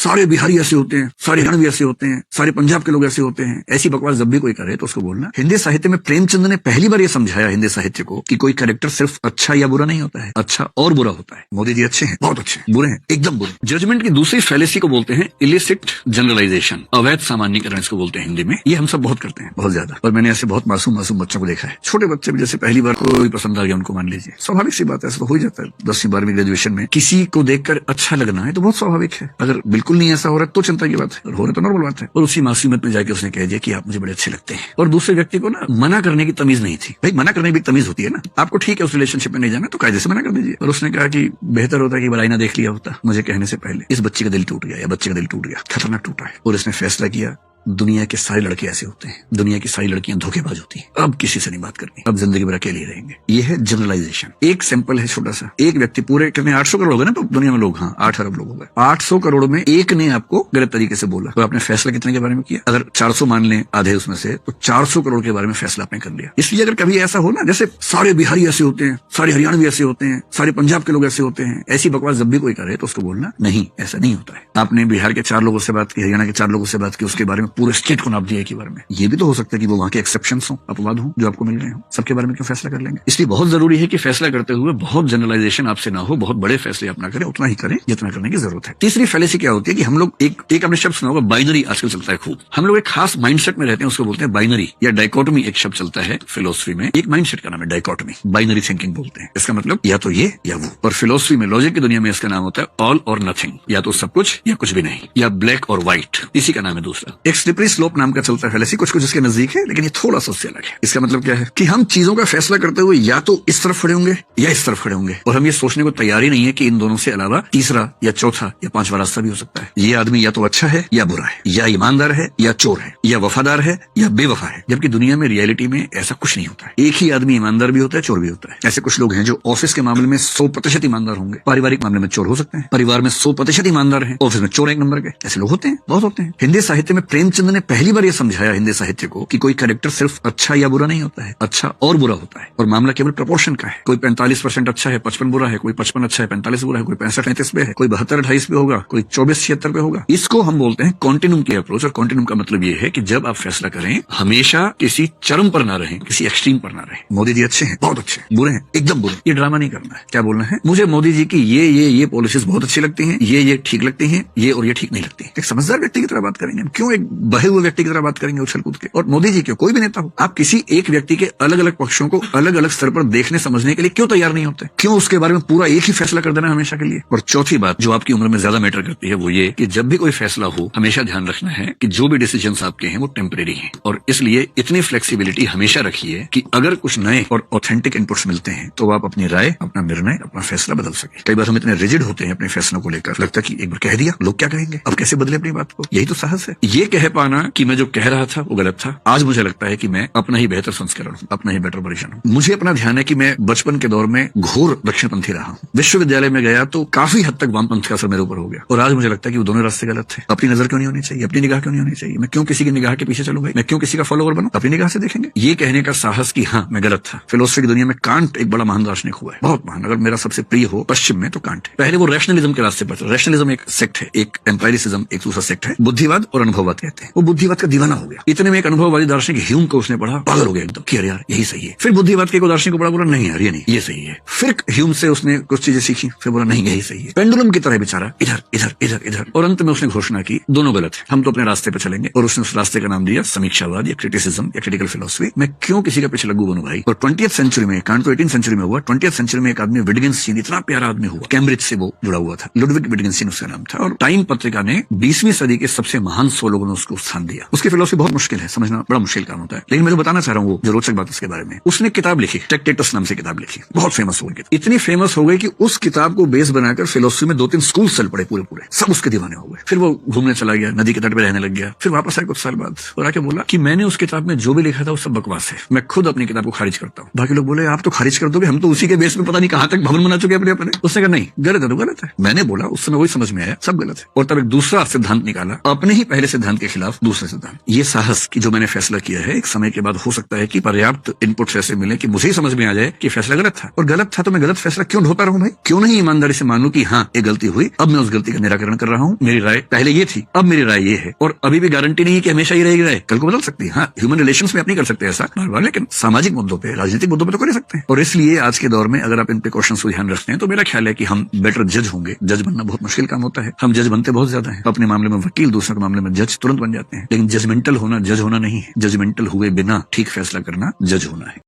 सारे बिहारी ऐसे होते हैं, सारे हरियाणवी ऐसे होते हैं, सारे पंजाब के लोग ऐसे होते हैं, ऐसी बकवास जब भी कोई करे तो उसको बोलना। हिंदी साहित्य में प्रेमचंद ने पहली बार ये समझाया हिंदी साहित्य को कि कोई कैरेक्टर सिर्फ अच्छा या बुरा नहीं होता है, अच्छा और बुरा होता है। मोदी जी अच्छे हैं, बहुत अच्छे हैं, बुरे हैं, एकदम बुरे। जजमेंट की दूसरी फैलेसी को बोलते हैं इलिसिट जनरलाइजेशन, अवैध सामान्यीकरण इसको बोलते हैं हिंदी में। ये हम सब बहुत करते हैं, बहुत ज्यादा। और मैंने ऐसे बहुत मासूम बच्चों को देखा है, छोटे बच्चे भी जैसे पहली बार कोई पसंद आ गया उनको, मान लीजिए, स्वाभाविक सी बात है, ऐसा तो हो ही जाता है 10वीं 12वीं ग्रेजुएशन में। किसी को देखकर अच्छा लगना है तो बहुत स्वाभाविक है। अगर बिल्कुल नहीं ऐसा हो रहा तो चिंता की बात है, और हो रहा तो नॉर्मल बात है। और उसी मासूमियत में जाके उसने कह दिया कि आप मुझे बड़े अच्छे लगते हैं। और दूसरे व्यक्ति को ना मना करने की तमीज नहीं थी। भाई मना करने की तमीज होती है ना, आपको ठीक है उस रिलेशनशिप में नहीं जाना तो कायदे से मना कर दीजिए। और उसने कहा कि बेहतर होता है कि बराई ना देख लिया होता मुझे कहने से पहले। इस बच्चे का दिल टूट गया, या बच्चे का दिल टूट गया, खतरनाक टूटा है। और इसने फैसला किया दुनिया के सारे लड़के ऐसे होते हैं, दुनिया की सारी लड़कियां धोखेबाज होती हैं, अब किसी से नहीं बात करनी, अब जिंदगी भर अकेले रहेंगे। ये है जनरलाइजेशन। एक सैंपल है छोटा सा। एक व्यक्ति, पूरे कितने 800 करोड़ हो गए ना तो दुनिया में लोग, हाँ 8 अरब लोग हो गए। 800 करोड़ में एक ने आपको गलत तरीके से बोला तो आपने फैसला कितने के बारे में किया? अगर 400 मान लें आधे उसमें से, तो 400 करोड़ के बारे में फैसला आपने कर लिया। इसलिए अगर कभी ऐसा हो ना, जैसे सारे बिहारी ऐसे होते हैं, सारे हरियाणवी ऐसे होते हैं, सारे पंजाब के लोग ऐसे होते हैं, ऐसी बकवास जब भी कोई करे तो उसको बोलना नहीं, ऐसा नहीं होता है। आपने बिहार के 4 लोगों से बात की, हरियाणा के 4 लोगों से बात की, उसके बारे में पूरे स्टेट को नाप दिया एक ही बार में। ये भी तो हो सकता है कि वो वहां के एक्सेप्शंस हो, अपवाद हो, जो आपको मिल रहे हो। सबके बारे में क्यों फैसला कर लेंगे? इसलिए बहुत जरूरी है कि फैसला करते हुए बहुत जनरलाइजेशन आपसे ना हो, बहुत बड़े फैसले आप ना करें, उतना ही करें जितना करने की जरूरत है। तीसरी फैलेसी क्या होती है कि हम लोग एक आपने शब्द सुना होगा, बाइनरी, आजकल चलता है खूब। हम लोग एक खास माइंडसेट में रहते हैं, उसको बोलते हैं बाइनरी या डाइकोटमी। एक शब्द चलता है फिलोसफी में, एक माइंडसेट का नाम है डाइकोटमी, बाइनरी थिंकिंग बोलते हैं। इसका मतलब या तो ये या वो। और फिलोसफी में, लॉजिक की दुनिया में इसका नाम होता है ऑल और नथिंग, या तो सब कुछ या कुछ भी नहीं, या ब्लैक और व्हाइट, इसी का नाम है दूसरा। एक स्लिपरी स्लोप नाम का चलता है फैलेसी, कुछ इसके नजदीक है, लेकिन ये थोड़ा सा उससे अलग है। इसका मतलब क्या है कि हम चीजों का फैसला करते हुए या तो इस तरफ खड़े होंगे या इस तरफ खड़े होंगे, और हम ये सोचने को तैयार ही नहीं है कि इन दोनों से अलावा तीसरा या चौथा या पांचवा रास्ता भी हो सकता है। ये आदमी या तो अच्छा है या बुरा है, या ईमानदार है या चोर है, या वफादार है या बेवफा है। जबकि दुनिया में, रियलिटी में ऐसा कुछ नहीं होता है। एक ही आदमी ईमानदार भी होता है, चोर भी होता है। ऐसे कुछ लोग हैं जो ऑफिस के मामले में 100% ईमानदार होंगे, पारिवारिक मामले में चोर हो सकते हैं, परिवार में 100% ईमानदार है, ऑफिस में चोर 1 नंबर के। ऐसे लोग होते हैं, बहुत होते हैं। हिंदी साहित्य में प्रेमचंद ने पहली बार यह समझाया हिंदी साहित्य को कि कोई कैरेक्टर सिर्फ अच्छा या बुरा नहीं होता है, अच्छा और बुरा होता है। और मामला केवल प्रपोर्शन का है। कोई 45% अच्छा है, 55 बुरा है, कोई 55 अच्छा है, 45 बुरा है, कोई 65-33 पे है, कोई 72-28 पे होगा, कोई 24-76 पे होगा। इसको हम बोलते हैं कॉन्टिन्यूम की अप्रोच। और कॉन्टिन्यूम का मतलब ये है कि जब आप फैसला करें, हमेशा किसी चरम पर ना रहें, किसी एक्सट्रीम पर ना रहें। मोदी जी अच्छे हैं, बहुत अच्छे हैं, बुरे हैं, एकदम बुरे। ये ड्रामा नहीं करना है। क्या बोलना है? मुझे मोदी जी की ये पॉलिसीज बहुत अच्छी लगती हैं, ये ठीक लगती हैं, ये और ये ठीक नहीं लगती। एक समझदार व्यक्ति की तरह बात करेंगे हम, क्यों एक बहे हुए व्यक्ति की तरह बात करेंगे उछल कूद के? और मोदी जी क्यों, कोई भी नेता हो, आप किसी एक व्यक्ति के अलग अलग पक्षों को अलग अलग स्तर पर देखने समझने के लिए क्यों तैयार नहीं होते? क्यों उसके बारे में पूरा एक ही फैसला कर देना हमेशा के लिए? और चौथी बात जो आपकी उम्र में ज्यादा मैटर करती है वो ये कि जब भी कोई फैसला हो, हमेशा ध्यान रखना है कि जो भी डिसीजंस आपके हैं वो टेम्परेरी हैं। और इसलिए इतनी फ्लेक्सिबिलिटी हमेशा रखिए कि अगर कुछ नए और ऑथेंटिक इनपुट्स मिलते हैं तो आप अपनी राय, अपना निर्णय, अपना फैसला बदल सके। कई बार हम इतने रिजिड होते हैं अपने फैसलों को लेकर, लगता है कि एक बार कह दिया, लोग क्या कहेंगे, अब कैसे बदले अपनी बात को? यही तो साहस है। ये कह पाना कि मैं जो कह रहा था वो गलत था। आज मुझे लगता है कि मैं अपना ही बेहतर संस्करण हूँ, अपना ही बेटर वर्जन हूँ। मुझे अपना ध्यान है कि मैं बचपन के दौर में घोर दक्षिणपंथी रहा हूँ। विश्वविद्यालय में गया तो काफी हद तक वामपंथ का असर मेरे ऊपर हो गया। और आज मुझे लगता है कि वो दोनों रास्ते गलत थे। अपनी नजर क्यों नहीं होनी चाहिए, अपनी निगाह क्यों नहीं होनी चाहिए? मैं क्यों किसी की निगाह के पीछे चलूं भाई? मैं क्यों किसी का फॉलोअर बनूं? अपनी निगाह से देखेंगे। ये कहने का साहस कि हाँ मैं गलत था। फिलोसफी की दुनिया में कांट एक बड़ा महान दार्शनिक हुआ है, बहुत महान। अगर मेरा सबसे प्रिय हो पश्चिम में तो कांट है। पहले वो रैशनलिज्म के रास्ते पर, रैशनलिज्म एक सेक्ट है, एक एम्पायरिसिज्म एक दूसरा सेक्ट है। बुद्धिवाद और अनुभववाद कहते हैं। वो बुद्धिवाद का दीवाना हो गया। इतने में एक अनुभववादी दार्शनिक ह्यूम को उसने पढ़ा, पागल हो गया एकदम कि यार यही सही है। फिर बुद्धिवाद के दार्शनिक को बड़ा बोला नहीं यार ये नहीं, ये सही है। फिर ह्यूम से उसने कुछ चीजें सीखी, फिर बोला नहीं यही सही है। पेंडुलम की तरह बेचारा इधर इधर इधर इधर, और अंत में उसने घोषणा की दोनों गलत है, हम तो अपने रास्ते पे चलेंगे। और उसने उस रास्ते का नाम दिया समीक्षावाद या क्रिटिसिज्म या क्रिटिकल फिलोसफी। मैं क्यों किसी का पीछे लग्गू बनूं भाई? और 20th सेंचुरी में, कांट तो 18th सेंचुरी में हुआ, 20th सेंचुरी में एक आदमी विटगेन्स्टीन, इतना प्यारा आदमी हुआ, कैम्ब्रिज से वो जुड़ा हुआ था, लुडविग विटगेन्स्टीन उसका नाम था। और टाइम पत्रिका ने 20वीं सदी के सबसे महान 100 लोगों ने उसको स्थान दिया। उसकी फिलोसफी बहुत मुश्किल है, समझना बड़ा मुश्किल काम होता है, लेकिन मैं जो बताना चाह रहा हूँ वो जो रोचक बात उसके बारे में, उसने किताब लिखी, टेक्टेटस नाम से किताब लिखी, बहुत फेमस हो गई। इतनी फेमस हो गई कि उस किताब को बेस बनाकर फिलोसफी में 2-3 स्कूल चल पड़े, पूरे सब उसके दीवाने हो गए। फिर वो घूमने चला गया, नदी के तट पे रहने लग गया, फिर वापस आया कुछ साल बाद और आके बोला कि मैंने उस किताब में जो भी लिखा था वो सब बकवास है, मैं खुद अपनी किताब को खारिज करता हूँ। बाकी लोग बोले आप तो खारिज कर दोगे, हम तो उसी के बेस में पता नहीं कहाँ तक भवन बना चुके अपने। उसने कहा नहीं, गलत है तो गलत है। मैंने बोला उस समय वही समझ में आया, सब सब गलत है, और तब एक दूसरा सिद्धांत निकाला, अपने ही पहले सिद्धांत के खिलाफ दूसरा सिद्धांत। ये साहस कि जो मैंने फैसला किया है, एक समय के बाद हो सकता है कि पर्याप्त इनपुट्स ऐसे मिले कि मुझे ही समझ में आ जाए कि फैसला गलत था, और गलत था तो मैं गलत फैसला क्यों ढोता रहूं भाई? क्यों नहीं ईमानदारी से मानूं कि हाँ ये गलती हुई, अब मैं उस गलती का निराकरण कर रहा हूँ, मेरी राय पहले ये थी, अब मेरी राय ये है, और अभी भी गारंटी नहीं कि हमेशा ही रहेगी राय, कल को बदल सकती है। हाँ, ह्यूमन रिलेशंस में आप नहीं कर सकते ऐसा बार बार, लेकिन सामाजिक मुद्दों पे, राजनीतिक मुद्दों पे तो कर सकते हैं। और इसलिए आज के दौर में अगर आप इन प्रिकॉशंस को ध्यान रखते हैं तो मेरा ख्याल है कि हम बेटर जज होंगे। जज बनना बहुत मुश्किल काम होता है, हम जज बनते बहुत ज्यादा है, अपने मामले में वकील, दूसरे के मामले में जज तुरंत बन जाते हैं, लेकिन जजमेंटल होना जज होना नहीं है। जजमेंटल हुए बिना ठीक फैसला करना जज होना है।